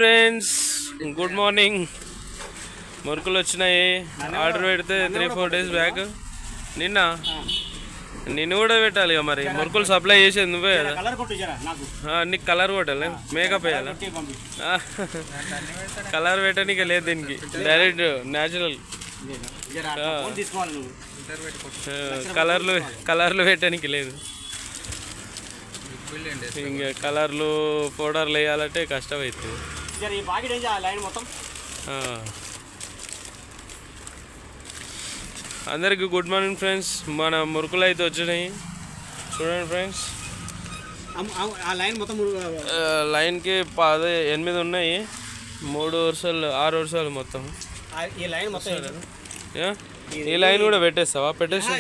Friends good morning. మురుకులు వచ్చినాయి. Order పెడితే 3-4 days బ్యాక్. నిన్ను కూడా పెట్టాలి ఇక. మరి మురుకులు సప్లై చేసేది నువ్వే కదా. నీకు కలర్ కొట్టాలి, మేకప్ వేయాలి. కలర్ పెట్టడానికి లేదు దీనికి, డైరెక్ట్ న్యాచురల్. కలర్లు పెట్టడానికి లేదు. ఇంకా కలర్లు పౌడర్లు వేయాలంటే కష్టం అవుతుంది. అందరికి గుడ్ మార్నింగ్ ఫ్రెండ్స్. మన మురుకులు అయితే వచ్చినాయి చూడండి ఫ్రెండ్స్. లైన్కి 8 ఉన్నాయి. 3 వరుసలు 6 వరుసలు మొత్తం. ఈ లైన్ కూడా పెట్టేస్తావా? పెట్టేసి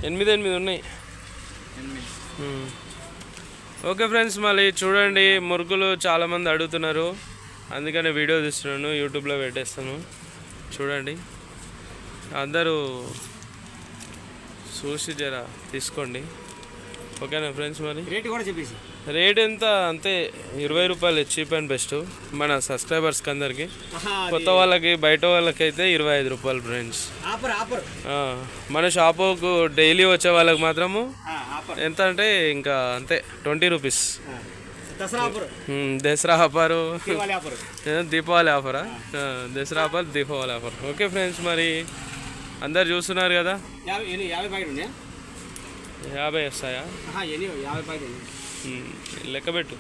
8 ఉన్నాయి. ఓకే ఫ్రెండ్స్, మళ్ళీ చూడండి. మురుకులు చాలామంది అడుగుతున్నారు, అందుకనే వీడియో తీస్తున్నాను, యూట్యూబ్లో పెట్టేస్తాను. చూడండి, అందరూ చూసి జరా తీసుకోండి. ఓకేనా ఫ్రెండ్స్? మరి రేట్ కూడా చెప్పేసి. రేట్ ఎంత అంటే 20 రూపాయలు, చీప్ అండ్ బెస్ట్ మన సబ్స్క్రైబర్స్కి అందరికి. కొత్త వాళ్ళకి, బయట వాళ్ళకి అయితే 25 రూపాయలు ఫ్రెండ్స్. మన షాపుకు డైలీ వచ్చే వాళ్ళకి మాత్రము ఎంత అంటే ఇంకా అంతే 20 రూపీస్. దసరా ఆఫరు, దీపావళి ఆఫరా? Dasara offer, Deepavali offer. Okay friends, మరి అందరు చూస్తున్నారు కదా. 50 వస్తాయా? లెక్కబెట్టు.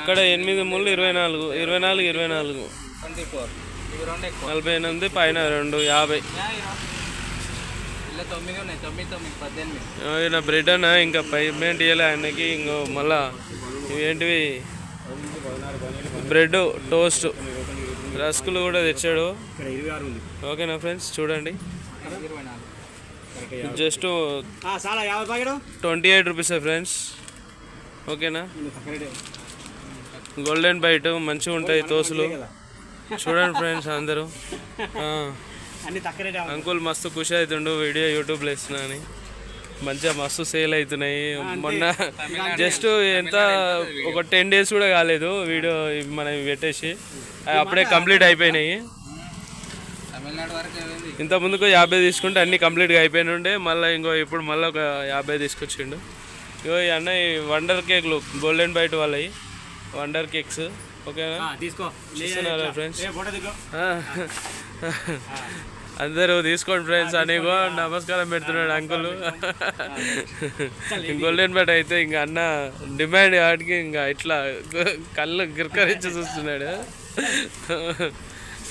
ఇక్కడ 8 ముళ్ళు 24, 48 పైన 2 50. ఈయన బ్రెడ్ అన్న ఇంకా పేమెంట్ ఇవ్వలే ఆయనకి. ఇంకో మళ్ళా ఇవేంటివి, బ్రెడ్, టోస్ట్, రస్కులు కూడా తెచ్చాడు. ఓకేనా ఫ్రెండ్స్? చూడండి, జస్ట్ 28 రూపీసే ఫ్రెండ్స్. ఓకేనా? గోల్డెన్ బైట్ మంచిగా ఉంటాయి తోసులు. చూడండి ఫ్రెండ్స్ అందరూ. అంకుల్ మస్తు ఖుషి అవుతుండు, వీడియో యూట్యూబ్లో వేస్తున్నా అని. మంచిగా మస్తు సేల్ అవుతున్నాయి. మొన్న జస్ట్ ఎంత ఒక 10 days కూడా కాలేదు వీడియో మనం పెట్టేసి, అప్పుడే కంప్లీట్ అయిపోయినాయి. ఇంత ముందుకు 50 తీసుకుంటే అన్నీ కంప్లీట్గా అయిపోయిన ఉండే. మళ్ళీ ఇప్పుడు మళ్ళీ ఒక 50 తీసుకొచ్చిండు. ఇగో ఈ అన్న వండర్ కేక్లు, గోల్డెన్ బైట్ వాళ్ళవి వండర్ కేక్స్. ఓకేనా? చూస్తున్నారా ఫ్రెండ్స్? అందరూ తీసుకోండి ఫ్రెండ్స్ అని నమస్కారం పెడుతున్నాడు అంకుల్. గోల్డెన్ బైట్ అయితే ఇంకా అన్న డిమాండ్ వాటికి ఇంకా ఇట్లా కళ్ళు గిరకరించి చూస్తున్నాడు.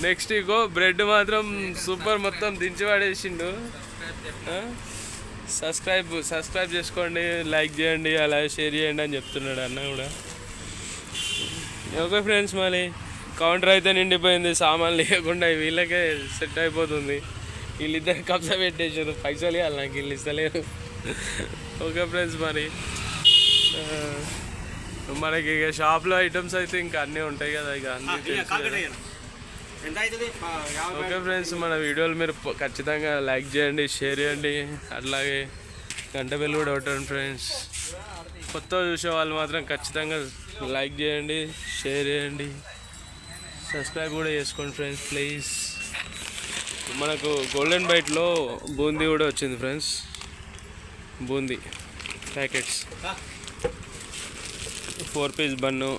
నెక్స్ట్ ఇగో బ్రెడ్ మాత్రం సూపర్, మొత్తం దించి పడేసిండు. సబ్స్క్రైబ్ చేసుకోండి, లైక్ చేయండి, అలాగే షేర్ చేయండి అని చెప్తున్నాడు అన్న కూడా. ఓకే ఫ్రెండ్స్, మళ్ళీ కౌంటర్ అయితే నిండిపోయింది. సామాన్లు లేకుండా వీళ్ళకే సెట్ అయిపోతుంది. వీళ్ళిద్దరు కబ్జా పెట్టేసారు. పైసలు ఇవ్వాలి నాకు, వీళ్ళు ఇస్తలేరు. ఓకే ఫ్రెండ్స్, మరి మనకి ఇక షాప్లో ఐటమ్స్ అయితే ఇంకా అన్నీ ఉంటాయి కదా, ఇక అన్నీ. ఓకే ఫ్రెండ్స్, మన వీడియోలు మీరు ఖచ్చితంగా లైక్ చేయండి, షేర్ చేయండి, అట్లాగే గంట బెల్ కూడా కొట్టండి ఫ్రెండ్స్. కొత్త చూసే వాళ్ళు మాత్రం ఖచ్చితంగా లైక్ చేయండి, షేర్ చేయండి, సబ్స్క్రైబ్ కూడా చేసుకోండి ఫ్రెండ్స్ ప్లీజ్. మనకు గోల్డెన్ బైట్లో బూందీ కూడా వచ్చింది friends. Boondi packets, 4 piece bun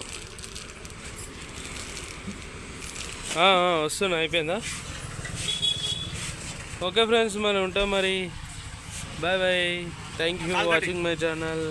వస్తున్నా. అయిపోయిందా? ఓకే ఫ్రెండ్స్, మనం ఉంటాం మరి. Bye bye. Thank you for watching my channel.